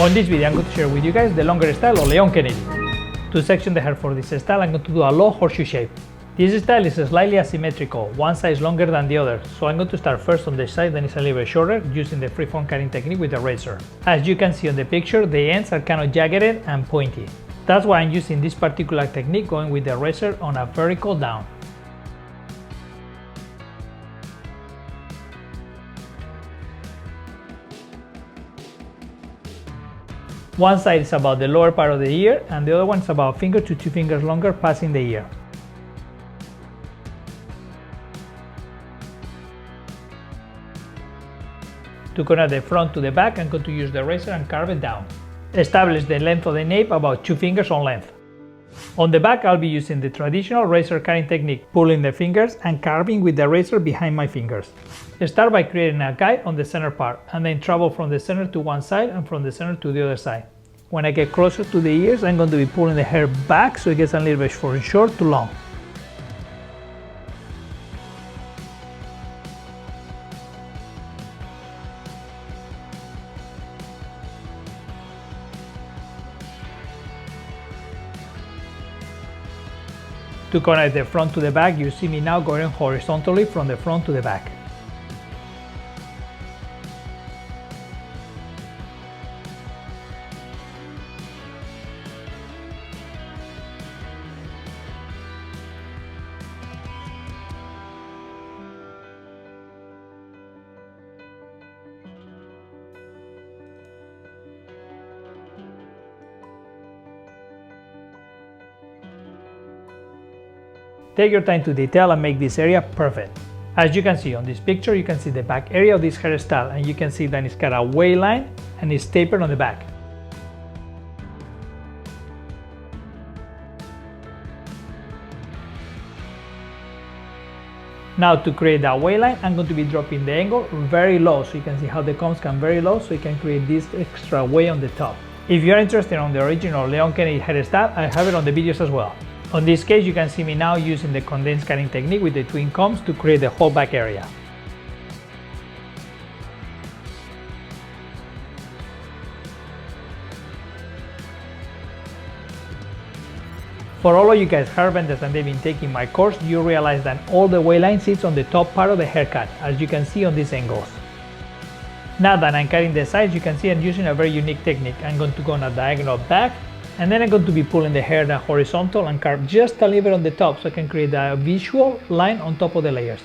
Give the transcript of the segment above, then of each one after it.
On this video I'm going to share with you guys the longer style or Leon Kennedy. To section the hair for this style I'm going to do a low horseshoe shape. This style is slightly asymmetrical, one side is longer than the other, so I'm going to start first on the side that is a little bit shorter using the freeform cutting technique with the razor. As you can see on the picture, the ends are kind of jagged and pointy. That's why I'm using this particular technique, going with the razor on a vertical down. One side is about the lower part of the ear and the other one is about a finger to 2 fingers longer passing the ear. To connect the front to the back, I'm going to use the razor and carve it down. Establish the length of the nape about 2 fingers on length. On the back, I'll be using the traditional razor cutting technique, pulling the fingers and carving with the razor behind my fingers. Start by creating a guide on the center part and then travel from the center to one side and from the center to the other side. When I get closer to the ears, I'm going to be pulling the hair back so it gets a little bit from short to long. To connect the front to the back, you see me now going horizontally from the front to the back. Take your time to detail and make this area perfect. As you can see on this picture, you can see the back area of this hairstyle and you can see that it's got a wave line and it's tapered on the back. Now to create that wave line, I'm going to be dropping the angle very low so you can see how the combs come very low so you can create this extra wave on the top. If you're interested in the original Leon Kennedy hairstyle, I have it on the videos as well. On this case, you can see me now using the condensed cutting technique with the twin combs to create the whole back area. For all of you guys hairbenders and they've been taking my course, you realize that all the wave line sits on the top part of the haircut, as you can see on these angles. Now that I'm cutting the sides, you can see I'm using a very unique technique. I'm going to go on a diagonal back, and then I'm going to be pulling the hair down horizontal and carve just a little bit on the top so I can create a visual line on top of the layers.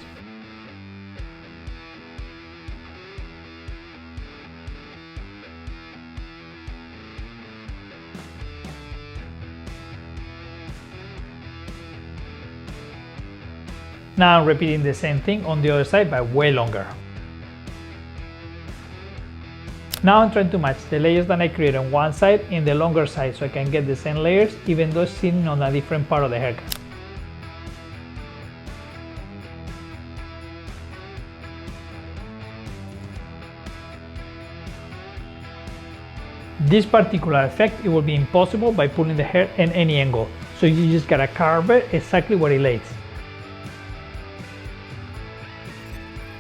Now I'm repeating the same thing on the other side but way longer. Now I'm trying to match the layers that I created on one side in the longer side so I can get the same layers even though it's sitting on a different part of the haircut. This particular effect, it will be impossible by pulling the hair in any angle, so you just gotta carve it exactly where it lays.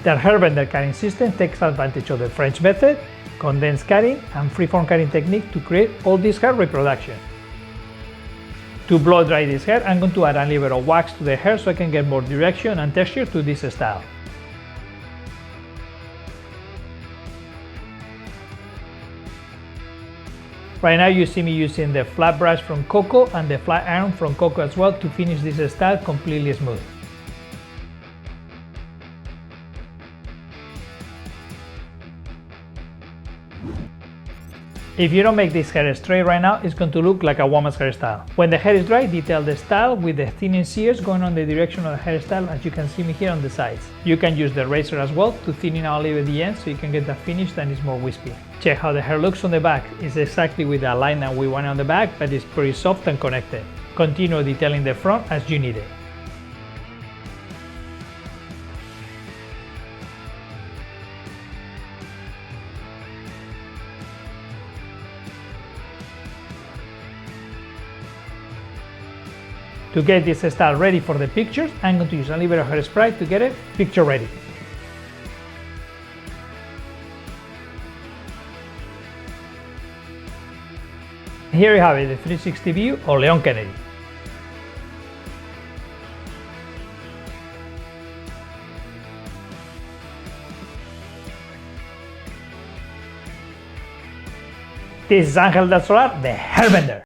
The hairbender cutting system takes advantage of the French method, condensed cutting and freeform cutting technique to create all this hair reproduction. To blow dry this hair, I'm going to add a little bit of wax to the hair so I can get more direction and texture to this style. Right now you see me using the flat brush from Coco and the flat iron from Coco as well to finish this style completely smooth. If you don't make this hair straight right now, it's going to look like a woman's hairstyle. When the hair is dry, detail the style with the thinning shears going on the direction of the hairstyle, as you can see me here on the sides. You can use the razor as well to thin out a little bit the ends so you can get the finish that is more wispy. Check how the hair looks on the back. It's exactly with the alignment we want on the back, but it's pretty soft and connected. Continue detailing the front as you need it. To get this style ready for the pictures, I'm going to use a little bit of hairspray to get it picture ready. Here you have it, the 360 view of Leon Kennedy. This is Ángel del Solar, the Hairbender.